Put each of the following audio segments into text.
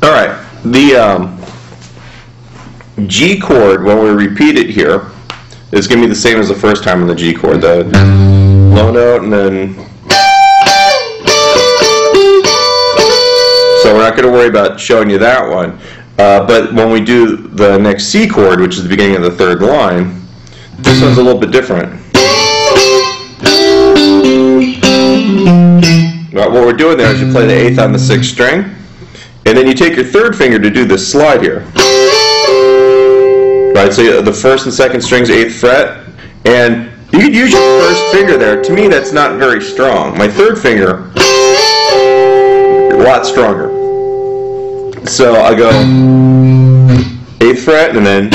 All right, the G chord, when we repeat it here, is going to be the same as the first time on the G chord. The low note and then... So we're not going to worry about showing you that one. But when we do the next C chord, which is the beginning of the third line, this one's a little bit different. What we're doing there is you play the 8th on the 6th string, and then you take your third finger to do this slide here. Right, so the 1st and 2nd strings, 8th fret, and you could use your first finger there. To me, that's not very strong. My third finger, a lot stronger. So I go 8th fret, and then 8,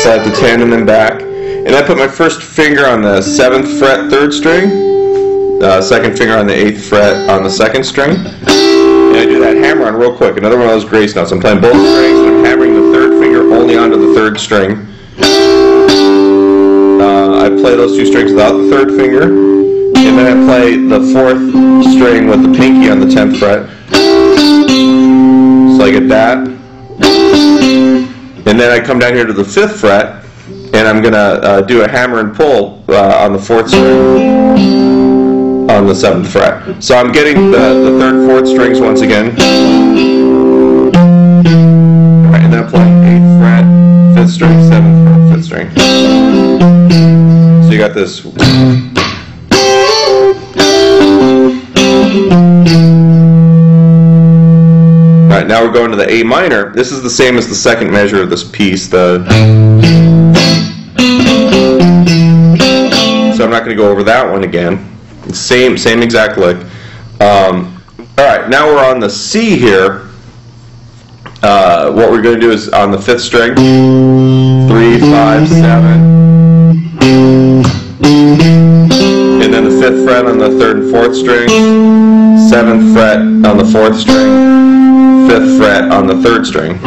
slide to 10, and then back. And I put my first finger on the 7th fret, 3rd string, second finger on the 8th fret on the 2nd string, and I do that hammer on real quick. Another one of those grace notes. I'm playing both strings, and I'm hammering the 3rd finger only onto the 3rd string. I play those 2 strings without the 3rd finger, and then I play the 4th string with the pinky on the 10th fret. So I get that, and then I come down here to the 5th fret, and I'm going to do a hammer and pull on the 4th string on the 7th fret. So I'm getting the 3rd, 4th strings once again. Right, and then I'm playing 8th fret, 5th string, 7th fret, 5th string. So you got this. Alright, now we're going to the A minor. This is the same as the second measure of this piece. So I'm not going to go over that one again. Same exact lick. Alright, now we're on the C here. What we're going to do is on the 5th string, 3, 5, 7, and then the 5th fret on the 3rd and 4th string, 7th fret on the 4th string, 5th fret on the 3rd string.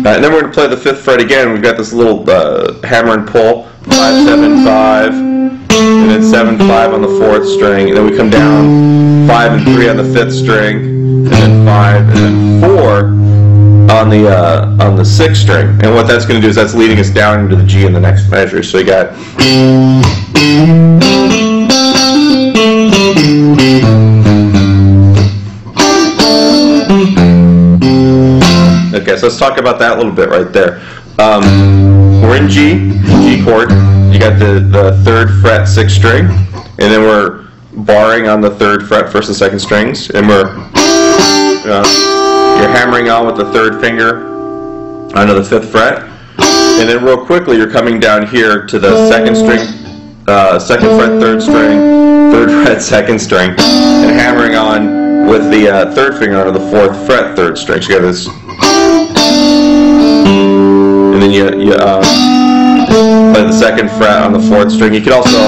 And then we're going to play the 5th fret again. We've got this little hammer and pull, 5, 7, 5, and then 7, 5 on the 4th string, and then we come down 5 and 3 on the 5th string, and then 5 and then 4 on the 6th string. And what that's going to do is that's leading us down into the G in the next measure. So you got. Okay, so let's talk about that a little bit right there. We're in G chord. You got the 3rd fret, 6th string, and then we're barring on the 3rd fret, 1st and 2nd strings, and you're hammering on with the 3rd finger onto the 5th fret, and then real quickly you're coming down here to the 2nd string, 2nd fret, 3rd string, 3rd fret, 2nd string, and hammering on with the 3rd finger onto the 4th fret, 3rd string. So you got this. And then you play the 2nd fret on the 4th string. You can also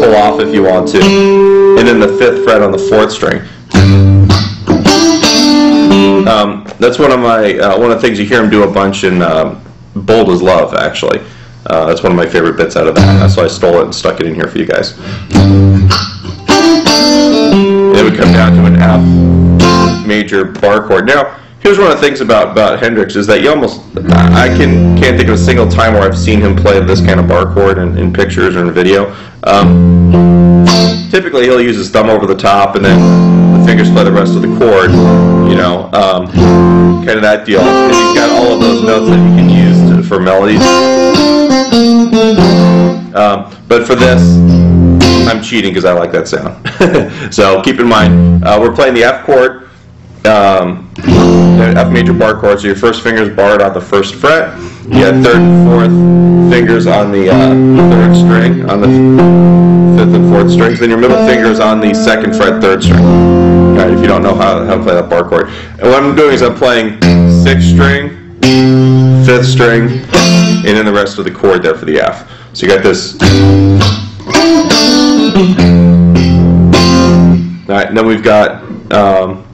pull off if you want to. And then the 5th fret on the 4th string. That's one of the things you hear him do a bunch in Bold as Love, actually. That's one of my favorite bits out of that. So I stole it and stuck it in here for you guys. And then we come down to an F major bar chord. Now, here's one of the things about Hendrix is that you almost, I can't think of a single time where I've seen him play this kind of bar chord in pictures or in video. Typically he'll use his thumb over the top and then the fingers play the rest of the chord, you know, kind of that deal. And he's got all of those notes that you can use for melodies. But for this, I'm cheating because I like that sound. So keep in mind, we're playing the F chord. F major bar chord, so your first finger is barred on the 1st fret, you got 3rd and 4th fingers on the 3rd string, on the 5th and 4th strings, then your middle finger is on the 2nd fret, 3rd string. Alright, if you don't know how to play that bar chord. And what I'm doing is I'm playing 6th string, 5th string, and then the rest of the chord there for the F. So you got this. Alright, and then we've got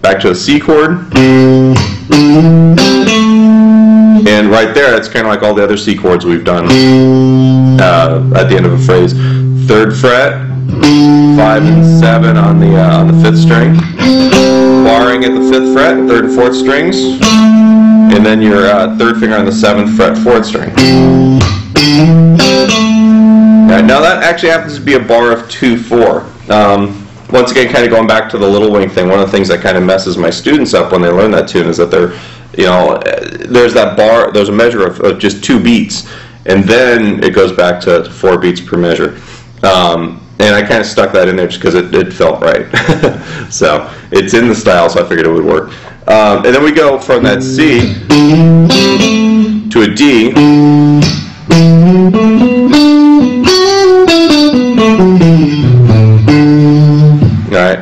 back to the C chord, and right there it's kind of like all the other C chords we've done at the end of a phrase. 3rd fret, 5 and 7 on the 5th string, barring at the 5th fret, 3rd and 4th strings, and then your 3rd finger on the 7th fret, 4th string. Right, now that actually happens to be a bar of 2/4. Once again, kind of going back to the little wing thing, one of the things that kind of messes my students up when they learn that tune is that they're, there's that bar, there's a measure of just 2 beats, and then it goes back to 4 beats per measure. And I kind of stuck that in there just because it felt right. So it's in the style, so I figured it would work. And then we go from that C to a D. Alright,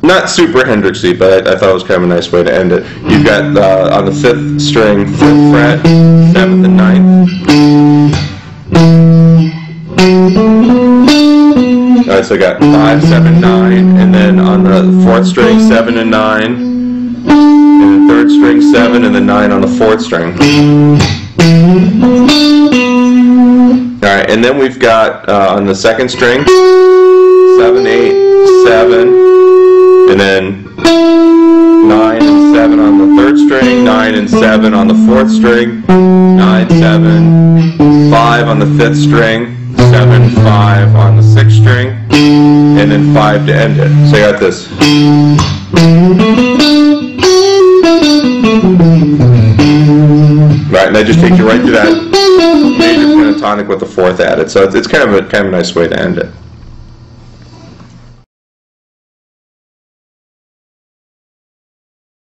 not super Hendrixy, but I thought it was kind of a nice way to end it. You've got on the 5th string, 5th fret, 7th and 9th. Alright, so I got 5, 7, 9, and then on the 4th string, 7 and 9, and the 3rd string, 7, and then 9 on the 4th string. Alright, and then we've got on the 2nd string, 7, 8, 7, and then 9 and 7 on the 3rd string, 9 and 7 on the 4th string, 9, 7, 5 on the 5th string, 7, 5 on the 6th string, and then 5 to end it. So I got this. Right, and that just takes you right to that major pentatonic with the 4th added. So it's kind of a nice way to end it.